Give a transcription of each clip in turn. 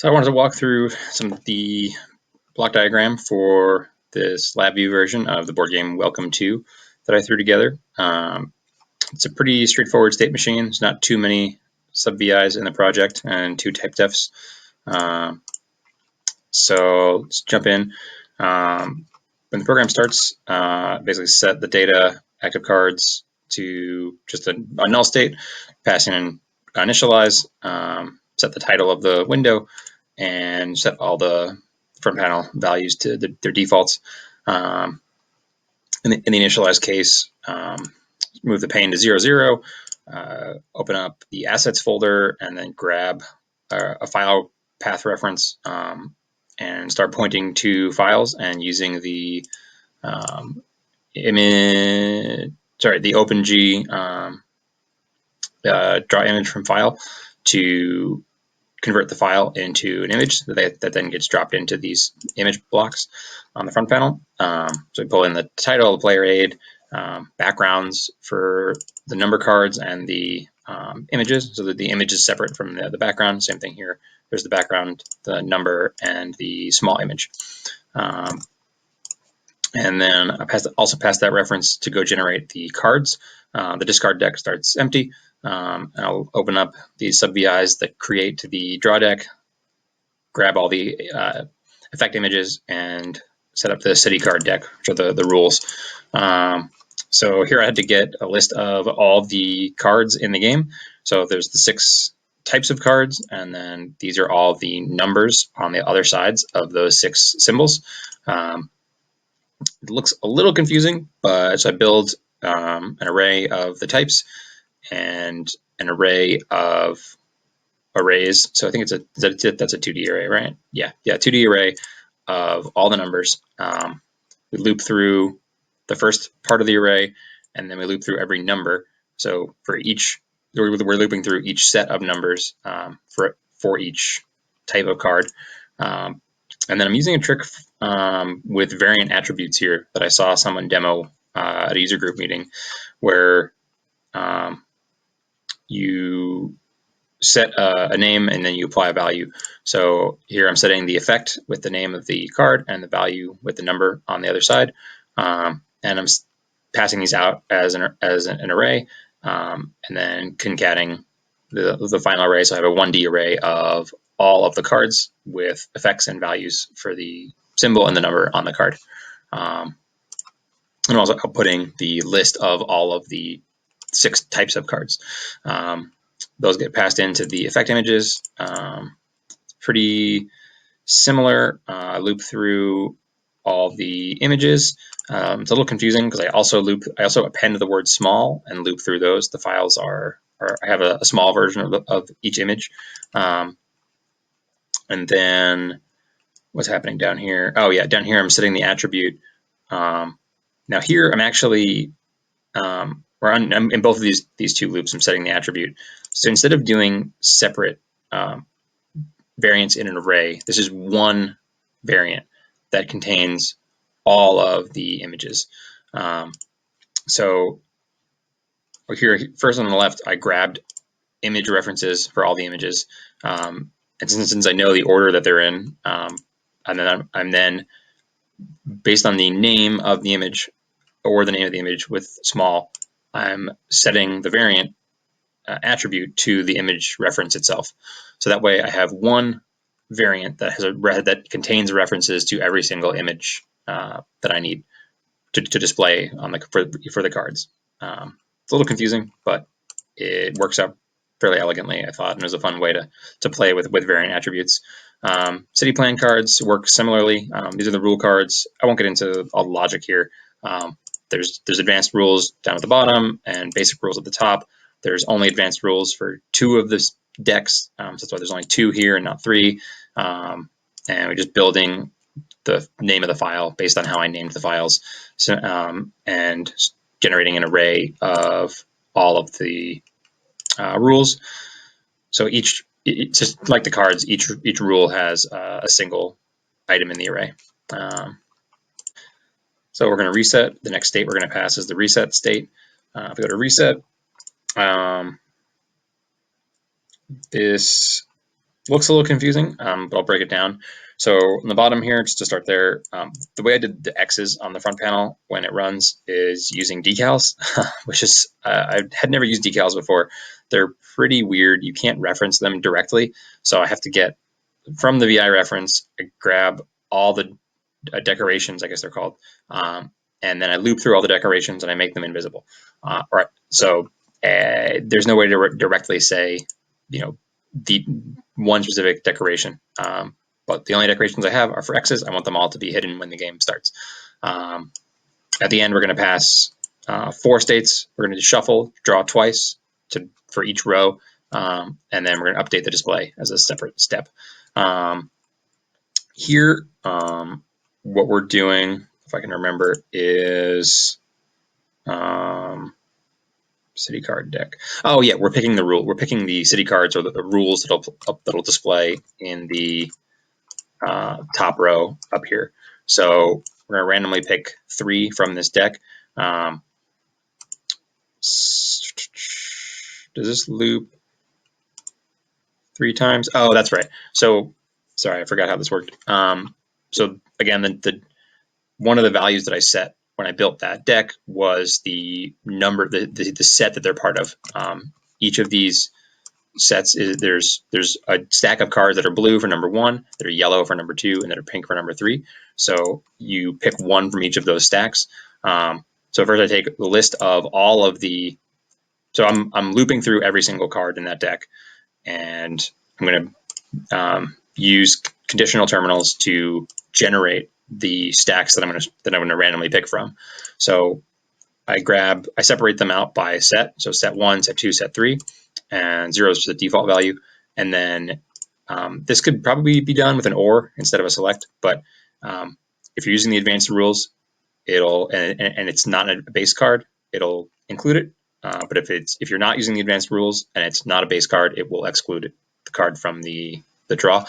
So I wanted to walk through some of the block diagram for this LabVIEW version of the board game Welcome To that I threw together. It's a pretty straightforward state machine. There's not too many sub-VIs in the project and 2 type defs. So let's jump in. When the program starts, basically set the data active cards to just a null state, pass in initialize, set the title of the window, and set all the front panel values to their defaults. In the initialize case, move the pane to 0, 0, open up the assets folder, and then grab a file path reference and start pointing to files and using the the OpenG draw image from file to convert the file into an image that then gets dropped into these image blocks on the front panel. So we pull in the title, the player aid, backgrounds for the number cards and the images, so that the image is separate from the background. Same thing here. There's the background, the number, and the small image. And then I also pass that reference to go generate the cards. The discard deck starts empty. And I'll open up these sub-VIs that create the draw deck, grab all the effect images, and set up the city card deck, which are the rules. So here I had to get a list of all the cards in the game. So there's the 6 types of cards, and then these are all the numbers on the other sides of those 6 symbols. It looks a little confusing, but so I build an array of the types and an array of arrays. So I think that's a 2D array, right? Yeah, 2D array of all the numbers. We loop through the first part of the array, and then we loop through every number. So for each, we're looping through each set of numbers for each type of card. And then I'm using a trick with variant attributes here that I saw someone demo at a user group meeting, where you set a name and then you apply a value. So here I'm setting the effect with the name of the card and the value with the number on the other side. And I'm passing these out as an array, and then concatenating the final array. So I have a 1D array of all of the cards with effects and values for the symbol and the number on the card. And also outputting the list of all of the 6 types of cards. Those get passed into the effect images. Pretty similar. Loop through all the images. It's a little confusing because I also append the word small and loop through those. The files I have a small version of each image. And then what's happening down here? Oh yeah, down here I'm setting the attribute. Now here I'm actually in both of these 2 loops, I'm setting the attribute. So instead of doing separate variants in an array, this is one variant that contains all of the images. So here, first on the left, I grabbed image references for all the images. And since I know the order that they're in, I'm then, based on the name of the image or the name of the image with small, I'm setting the variant attribute to the image reference itself. So that way I have one variant that has that contains references to every single image that I need to display on for the cards. It's a little confusing, but it works out fairly elegantly, I thought, and it was a fun way to play with variant attributes. City plan cards work similarly. These are the rule cards. I won't get into all the logic here. There's advanced rules down at the bottom and basic rules at the top. There's only advanced rules for 2 of the decks, so that's why there's only 2 here and not 3. And we're just building the name of the file based on how I named the files, so, and generating an array of all of the rules. So it's just like the cards, each rule has a single item in the array. So we're going to reset. The next state we're going to pass is the reset state. If we go to reset, this Looks a little confusing, but I'll break it down. So on the bottom here, just to start there, the way I did the X's on the front panel when it runs is using decals, which is, I had never used decals before. They're pretty weird. You can't reference them directly. So I have to get from the VI reference, I grab all the decorations, I guess they're called, and then I loop through all the decorations and I make them invisible. Right. So there's no way to directly say, the one specific decoration. But the only decorations I have are for X's. I want them all to be hidden when the game starts. At the end, we're going to pass 4 states. We're going to shuffle, draw twice for each row, and then we're going to update the display as a separate step. Here, what we're doing, if I can remember, is city card deck. Oh yeah, we're picking the rule. We're picking the city cards or the rules that'll display in the top row up here. So we're gonna randomly pick 3 from this deck. Does this loop 3 times? Oh, that's right. So sorry, I forgot how this worked. So again, the one of the values that I set when I built that deck was the number, the set that they're part of. Each of these sets is there's a stack of cards that are blue for number 1, that are yellow for number 2, and that are pink for number 3. So you pick 1 from each of those stacks. So first I take the list of all of the. So I'm looping through every single card in that deck, and I'm going to use conditional terminals to generate the stacks that I'm going to randomly pick from. So I separate them out by set. So set 1, set 2, set 3, and 0 is just the default value. And then this could probably be done with an OR instead of a select. But if you're using the advanced rules, it'll and it's not a base card, it'll include it. But if you're not using the advanced rules and it's not a base card, it will exclude the card from the draw.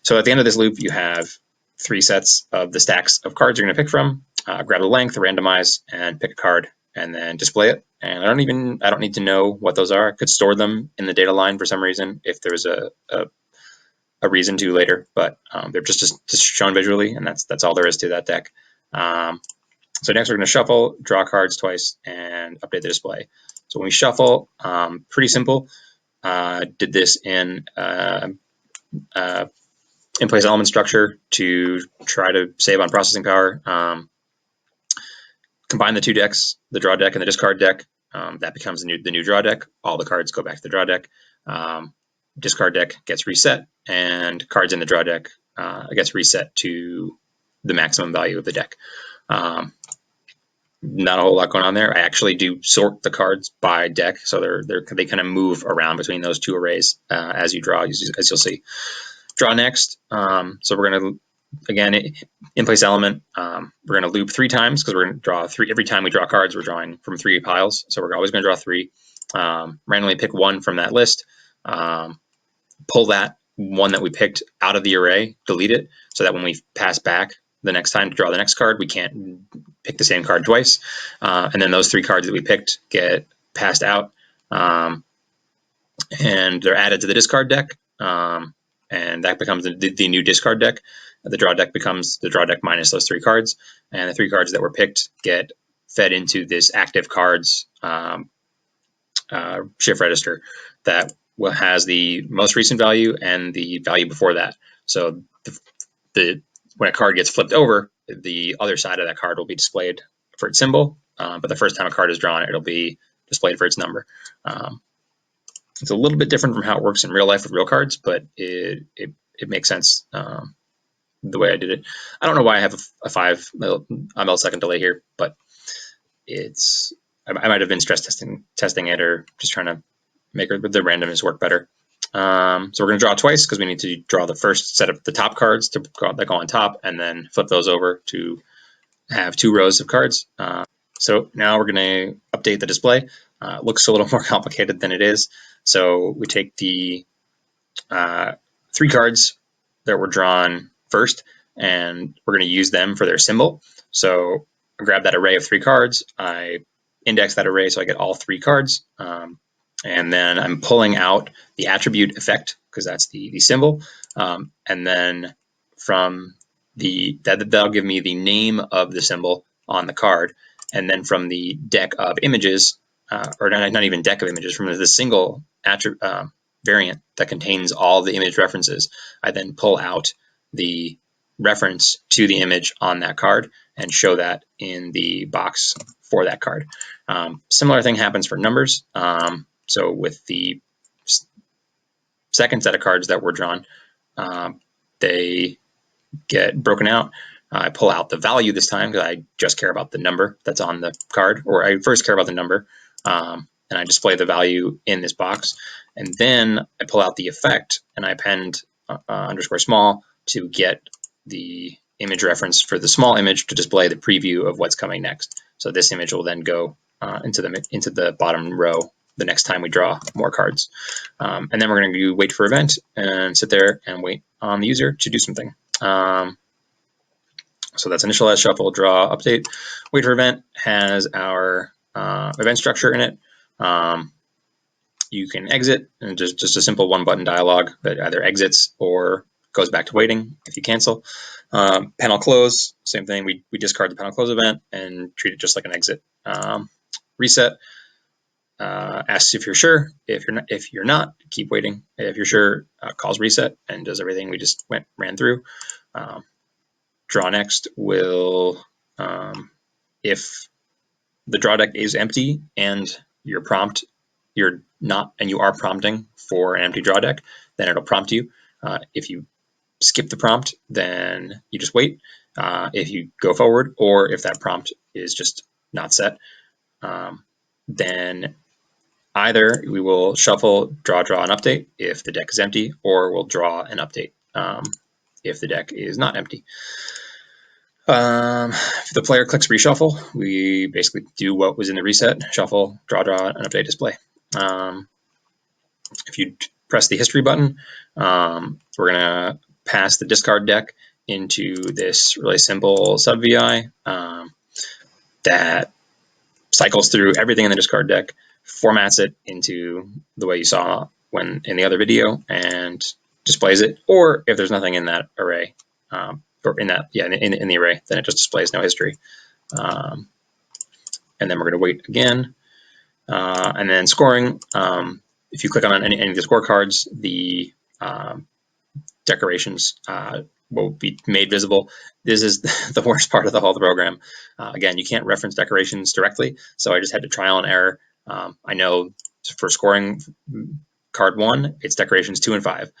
So at the end of this loop, you have 3 sets of the stacks of cards you're going to pick from. Grab the length, randomize, and pick a card, and then display it. And I don't need to know what those are. I could store them in the data line for some reason if there's a reason to later, but they're just shown visually, and that's all there is to that deck. So next we're going to shuffle, draw cards twice, and update the display. So when we shuffle, pretty simple. Did this in place element structure to try to save on processing power. Combine the 2 decks, the draw deck and the discard deck. That becomes the new draw deck. All the cards go back to the draw deck. Discard deck gets reset, and cards in the draw deck gets reset to the maximum value of the deck. Not a whole lot going on there. I actually do sort the cards by deck, so they kind of move around between those 2 arrays as you draw, as you'll see. Draw next. So we're going to, again, in place element, we're going to loop 3 times because we're going to draw 3. Every time we draw cards, we're drawing from 3 piles. So we're always going to draw 3. Randomly pick 1 from that list. Pull that one that we picked out of the array, delete it, so that when we pass back the next time to draw the next card, we can't pick the same card twice. And then those 3 cards that we picked get passed out, and they're added to the discard deck. And that becomes the new discard deck. The draw deck becomes the draw deck minus those 3 cards, and the 3 cards that were picked get fed into this active cards shift register that has the most recent value and the value before that. So when a card gets flipped over, the other side of that card will be displayed for its symbol, but the first time a card is drawn, it'll be displayed for its number. It's a little bit different from how it works in real life with real cards, but it makes sense the way I did it. I don't know why I have a 5 millisecond delay here, but I might have been stress testing it or just trying to make the randomness work better. So we're going to draw twice because we need to draw the first set of the top cards that go on top, and then flip those over to have 2 rows of cards. So now we're going to update the display. It looks a little more complicated than it is. So we take the 3 cards that were drawn first, and we're going to use them for their symbol. So I grab that array of 3 cards. I index that array so I get all 3 cards. And And then I'm pulling out the attribute effect, because that's the symbol. And then from that'll give me the name of the symbol on the card. And then from the deck of images, or not even deck of images, from the single variant that contains all the image references, I then pull out the reference to the image on that card and show that in the box for that card. Similar thing happens for numbers. So with the second set of cards that were drawn, they get broken out. I pull out the value this time because I just care about the number that's on the card, or I first care about the number, and I display the value in this box. And then I pull out the effect and I append underscore small to get the image reference for the small image to display the preview of what's coming next. So this image will then go into the bottom row the next time we draw more cards. And then we're going to do wait for event and sit there and wait on the user to do something. So that's initialize, shuffle, draw, update. Wait for event has our event structure in it. You can exit, and just a simple one button dialog that either exits or goes back to waiting if you cancel. Panel close, same thing. We discard the panel close event and treat it just like an exit. Reset asks if you're sure. If you're not, keep waiting. If you're sure, calls reset and does everything we just ran through. Draw next will, if the draw deck is empty and you are prompting for an empty draw deck, then it'll prompt you. If you skip the prompt, then you just wait. If you go forward, or if that prompt is just not set, then either we will shuffle, draw, and update if the deck is empty, or we'll draw and update if the deck is not empty. If the player clicks reshuffle, we basically do what was in the reset: shuffle, draw, and update display. If you press the history button, we're going to pass the discard deck into this really simple sub VI that cycles through everything in the discard deck, formats it into the way you saw when in the other video, and displays it. Or if there's nothing in that array, or in the array, then it just displays no history. And then we're going to wait again. And then scoring, if you click on any of the scorecards, the decorations will be made visible. This is the worst part of the whole program. Again, you can't reference decorations directly, so I just had to trial and error. I know for scoring card 1, it's decorations 2 and 5.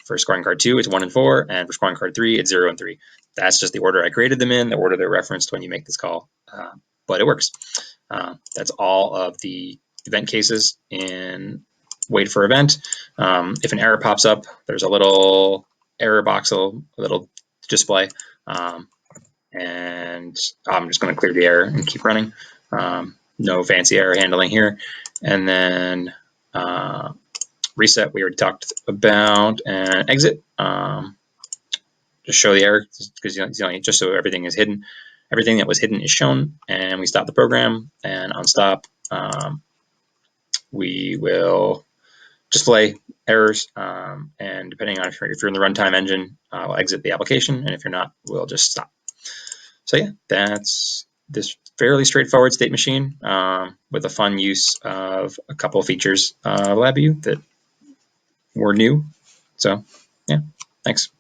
For scoring card 2, it's 1 and 4, and for scoring card 3, it's 0 and 3. That's just the order I created them in, the order they're referenced when you make this call, but it works. That's all of the event cases in wait for event. If an error pops up, there's a little error box, a little display, and I'm just going to clear the error and keep running. No fancy error handling here. And then reset, we already talked about, and exit. Just show the error, because just so everything is hidden. Everything that was hidden is shown, and we stop the program. And on stop, we will display errors, and depending on if you're in the runtime engine, we'll exit the application, and if you're not, we'll just stop. So yeah, that's this fairly straightforward state machine with a fun use of a couple of features of LabVIEW that were new. So yeah, thanks.